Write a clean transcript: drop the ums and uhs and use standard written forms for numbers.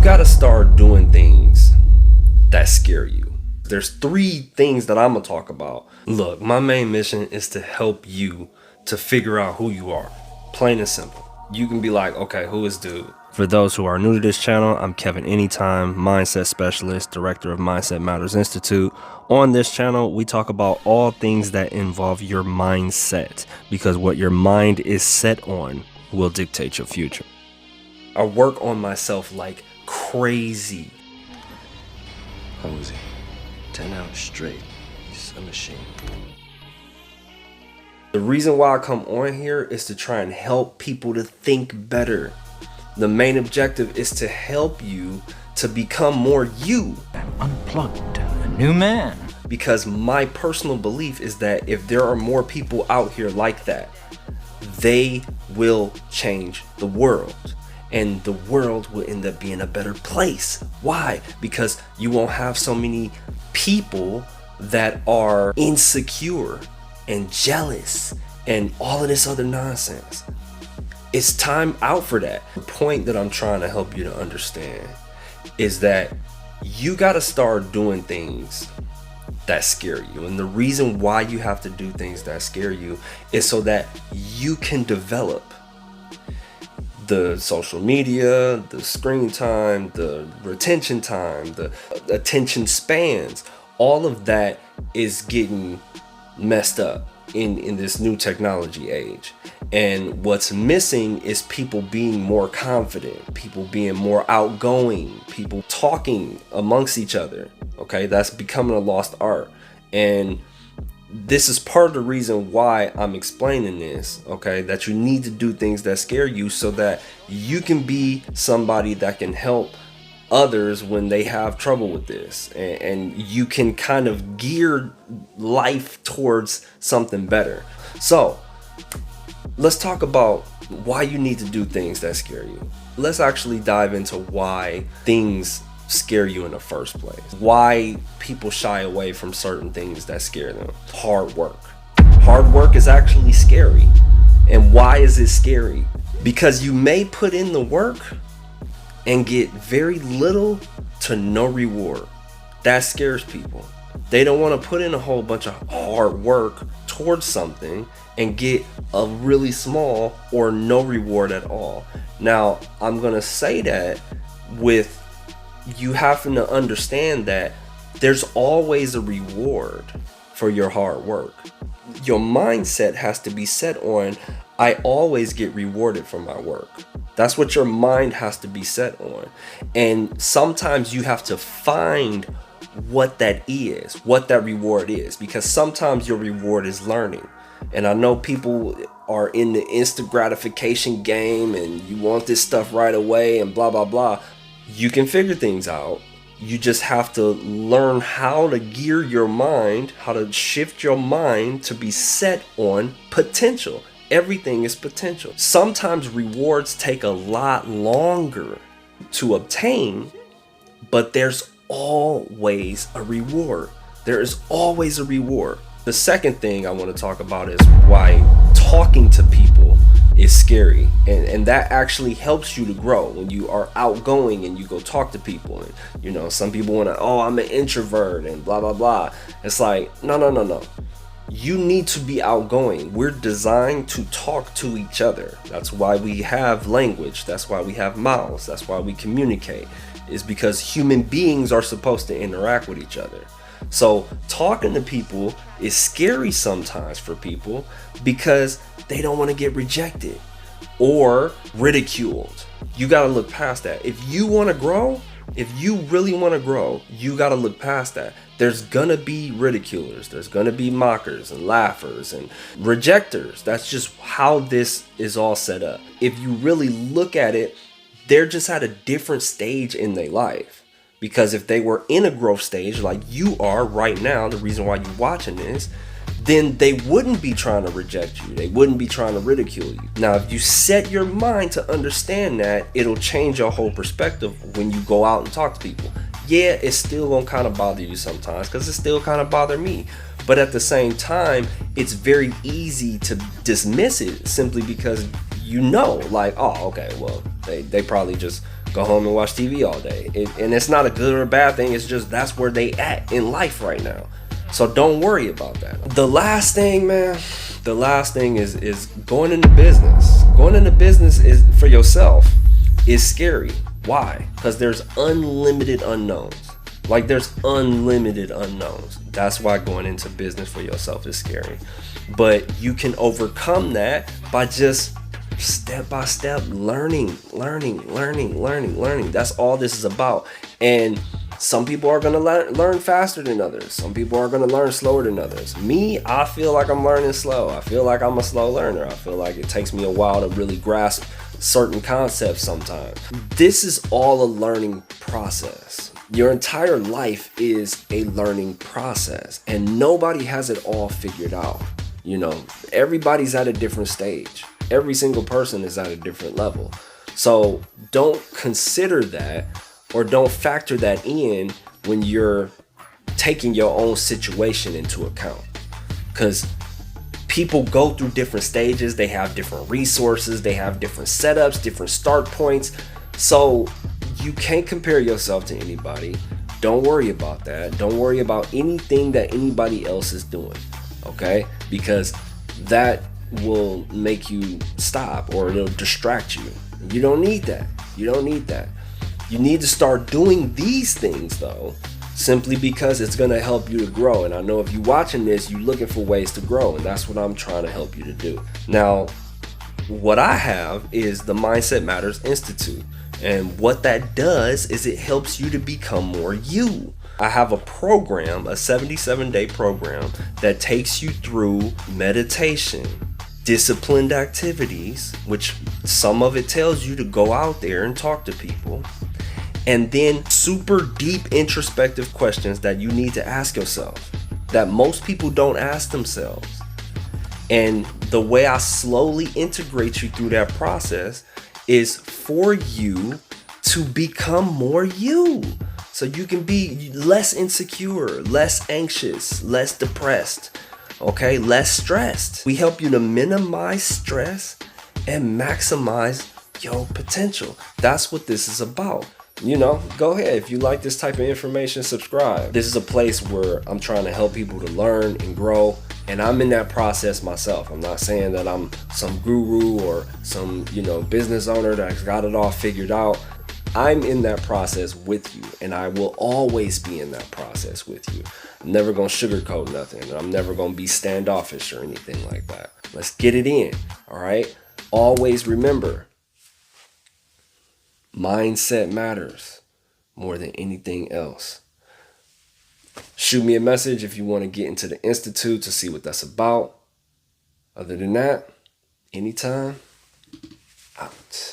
gotta start doing things that scare you. There's 3 things that I'm gonna talk about. Look, my main mission is to help you to figure out who you are. Plain and simple. You can be like, okay, who is dude? For those who are new to this channel, I'm Kevin Anytime, mindset specialist, director of Mindset Matters Institute. On this channel, we talk about all things that involve your mindset, because what your mind is set on will dictate your future. I work on myself like crazy. How was he? 10 hours straight. He's a machine. The reason why I come on here is to try and help people to think better. The main objective is to help you to become more you. I'm unplugged, a new man. Because my personal belief is that if there are more people out here like that, they will change the world. And the world will end up being a better place. Why? Because you won't have so many people that are insecure and jealous and all of this other nonsense. It's time out for that. The point that I'm trying to help you to understand is that you got to start doing things that scare you. And the reason why you have to do things that scare you is so that you can develop the social media, the screen time, the retention time, the attention spans. All of that is getting messed up in this new technology age. And what's missing is people being more confident, people being more outgoing, people talking amongst each other. Okay, that's becoming a lost art. And this is part of the reason why I'm explaining this, okay, that you need to do things that scare you so that you can be somebody that can help others when they have trouble with this, and you can kind of gear life towards something better. So let's talk about why you need to do things that scare you. Let's actually dive into why things scare you in the first place. Why people shy away from certain things that scare them. Hard work. Hard work is actually scary. And why is it scary? Because you may put in the work and get very little to no reward. That scares people. They don't want to put in a whole bunch of hard work towards something and get a really small or no reward at all. Now, I'm going to say that with you having to understand that there's always a reward for your hard work. Your mindset has to be set on, I always get rewarded for my work. That's what your mind has to be set on. And sometimes you have to find what that is, what that reward is, because sometimes your reward is learning. And I know people are in the instant gratification game and you want this stuff right away and blah, blah, blah. You can figure things out. You just have to learn how to gear your mind, how to shift your mind to be set on potential. Everything is potential. Sometimes rewards take a lot longer to obtain, but there's always a reward. There is always a reward. The second thing I want to talk about is why talking to people is scary, and that actually helps you to grow when you are outgoing and you go talk to people. And you know, some people want to, oh, I'm an introvert and blah blah blah. It's like, no. You need to be outgoing. We're designed to talk to each other. That's why we have language. That's why we have mouths. That's why we communicate. Is because human beings are supposed to interact with each other. So talking to people is scary sometimes for people because they don't want to get rejected or ridiculed. You got to look past that. If you want to grow, if you really want to grow, you got to look past that. There's going to be ridiculers. There's going to be mockers and laughers and rejectors. That's just how this is all set up. If you really look at it, they're just at a different stage in their life. Because if they were in a growth stage like you are right now, the reason why you're watching this, then they wouldn't be trying to reject you. They wouldn't be trying to ridicule you. Now, if you set your mind to understand that, it'll change your whole perspective when you go out and talk to people. Yeah, it's still gonna kind of bother you sometimes, because it still kind of bothered me. But at the same time, it's very easy to dismiss it simply because you know, like, oh, okay, well, they probably just go home and watch TV all day. And it's not a good or a bad thing. It's just that's where they at in life right now. So don't worry about that. The last thing, man, is going into business. Going into business is for yourself is scary. Why? Because there's unlimited unknowns. Like there's unlimited unknowns. That's why going into business for yourself is scary. But you can overcome that by just step by step learning. That's all this is about. And some people are going to learn faster than others. Some people are going to learn slower than others. Me, I feel like I'm learning slow. I feel like I'm a slow learner. I feel like it takes me a while to really grasp certain concepts sometimes. This is all a learning process. Your entire life is a learning process, and nobody has it all figured out. You know, everybody's at a different stage. Every single person is at a different level. So don't consider that or don't factor that in when you're taking your own situation into account. Because people go through different stages. They have different resources. They have different setups, different start points. So you can't compare yourself to anybody. Don't worry about that. Don't worry about anything that anybody else is doing. Okay? Because that will make you stop or it'll distract you. You don't need that. You don't need that. You need to start doing these things though, simply because it's going to help you to grow. And I know if you're watching this, you're looking for ways to grow, and that's what I'm trying to help you to do. Now, what I have is the Mindset Matters Institute. And what that does is it helps you to become more you. I have a program, a 77-day program that takes you through meditation, disciplined activities, which some of it tells you to go out there and talk to people, and then super deep introspective questions that you need to ask yourself that most people don't ask themselves. And the way I slowly integrate you through that process is for you to become more you. So you can be less insecure, less anxious, less depressed, okay, less stressed. We help you to minimize stress and maximize your potential. That's what this is about. You know, go ahead. If you like this type of information, subscribe. This is a place where I'm trying to help people to learn and grow. And I'm in that process myself. I'm not saying that I'm some guru or some, business owner that's got it all figured out. I'm in that process with you, and I will always be in that process with you. I'm never going to sugarcoat nothing. I'm never going to be standoffish or anything like that. Let's get it in, all right? Always remember, mindset matters more than anything else. Shoot me a message if you want to get into the Institute to see what that's about. Other than that, anytime, out.